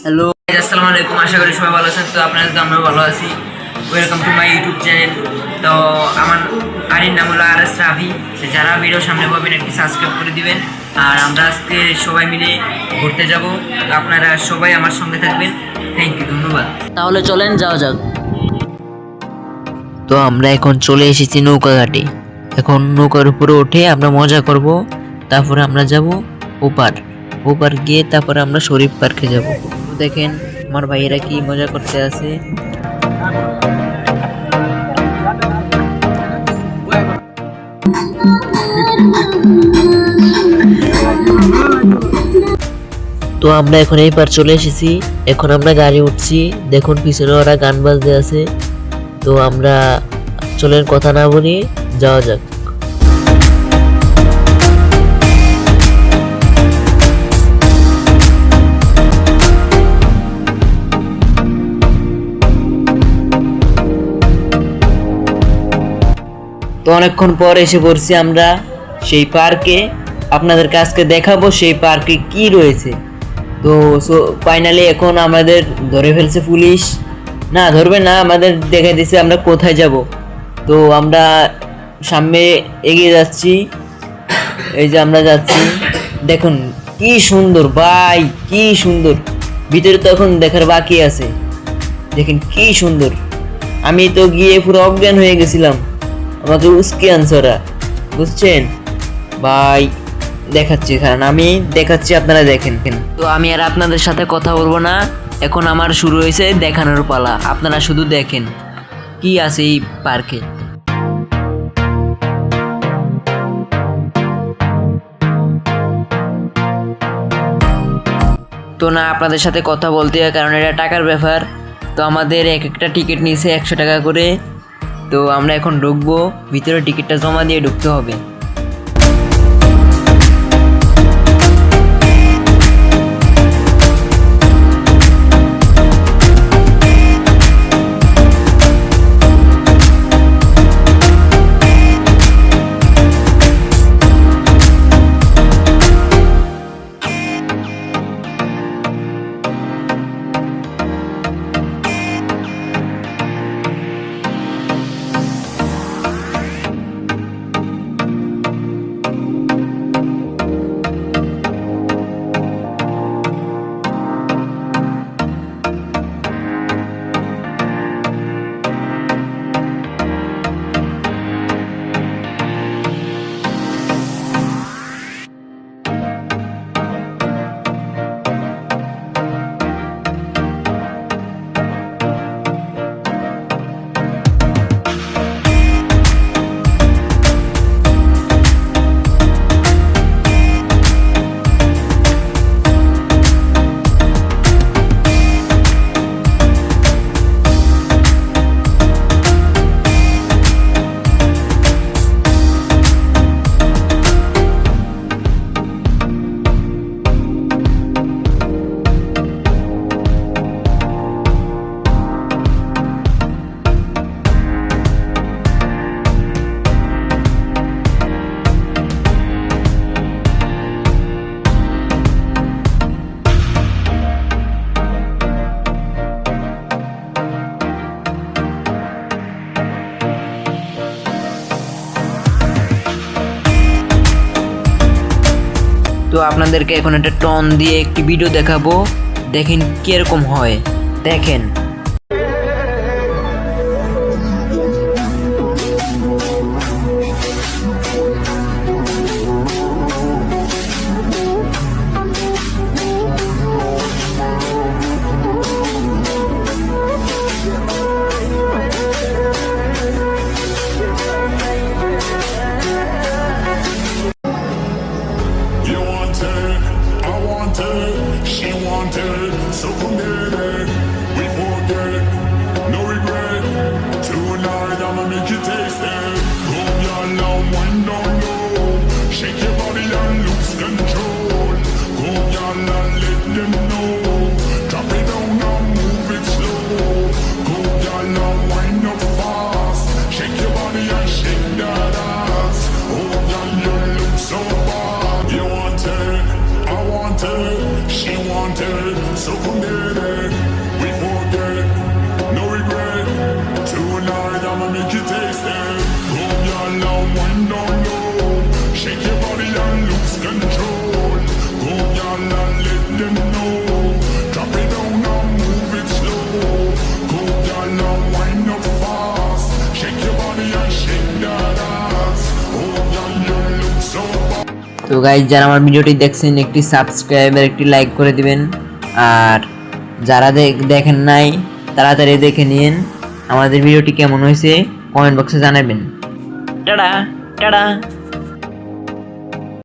Hello, আসসালামু আলাইকুম। আশা করি সবাই ভালো আছেন। তো আপনাদের তো আমরা ভালো আছি। Welcome to my YouTube channel. তো আমার আইডির নাম হলো আর এস রাফি। যারা ভিডিও সামনে পাবেন একটি সাবস্ক্রাইব করে দিবেন। আর আমরা আজকে সবাই মিলে ঘুরতে যাব। তো আপনারা সবাই আমার সঙ্গে থাকবেন। থ্যাংক ইউ, ধন্যবাদ। তাহলে চলেন যাওয়া যাক। তো আমরা এখন চলে এসেছি নৌকা ঘাটে। এখন নৌকার উপরে উঠে আমরা মজা করব, তারপরে আমরা যাব ওপার। ওপার গিয়ে তারপরে আমরা শরীফ পার্কে যাব। তো দেখেন আমার ভাইয়েরা কি মজা করতে আছে। তো আমরা এখন এই পার চলে এসেছি। এখন আমরা গাড়ি উঠছি, দেখুন পিছনে ওরা গান বাজতে আছে। তো আমরা চলেন কথা না বলি, যাওয়া যাক। তো অনেকক্ষণ পর এসে পড়ছি আমরা সেই পার্কে। আপনাদেরকে আজকে দেখাবো সেই পার্কে কি রয়েছে। তো ফাইনালি এখন আমাদের ধরে ফেলছে পুলিশ। না, ধরবে না, আমাদের দেখে দিছে আমরা কোথায় যাব। তো আমরা সামনে এগিয়ে যাচ্ছি। এই যে আমরা যাচ্ছি, দেখুন কি সুন্দর ভাই, কি সুন্দর। ভিতরে তো এখন দেখার বাকি আছে। দেখেন কি সুন্দর। আমি তো গিয়ে পুরো অজ্ঞান হয়ে গেছিলাম, আমাকে উস্কে আনছে ওরা, বুঝছেন ভাই। দেখাচ্ছি, কারণ আমি দেখাচ্ছি, আপনারা দেখেন। তো আমি আর আপনাদের সাথে কথা বলবো না, এখন আমার শুরু হয়েছে দেখানোর পালা। আপনারা শুধু দেখেন কি আছে এই পার্কে। তো না, আপনাদের সাথে কথা বলতে হয়, কারণ এটা টাকার ব্যাপার। তো আমাদের এক একটা টিকিট নিয়েছে 100 টাকা করে। তো আমরা এখন ঢুকবো ভিতরে, টিকিটটা জমা দিয়ে ঢুকতে হবে। তো আপনাদেরকে এখন একটা টন দিয়ে একটি ভিডিও দেখাবো, দেখেন কিরকম হয়। দেখেন। You wanted, I wanted, she wanted, so come get it. We forget. wanted, she wanted, so come there, we forget, no regret. Tonight I'ma make you taste it. Go y'all now, wind down low, shake your body and lose control. Go y'all and let them know, drop it down and move it slow. Go y'all and wind up fast, shake your body and shake that ass. Oh y'all, you look so bad. তো guys যারা আমার ভিডিওটি দেখছেন একটি subscribe আর একটি like করে দিবেন, আর যারা দেখেন নাই তাড়াতাড়ি দেখে নিন। আমাদের ভিডিওটি কেমন হয়েছে কমেন্ট বক্সে জানাবেন। Tata tata.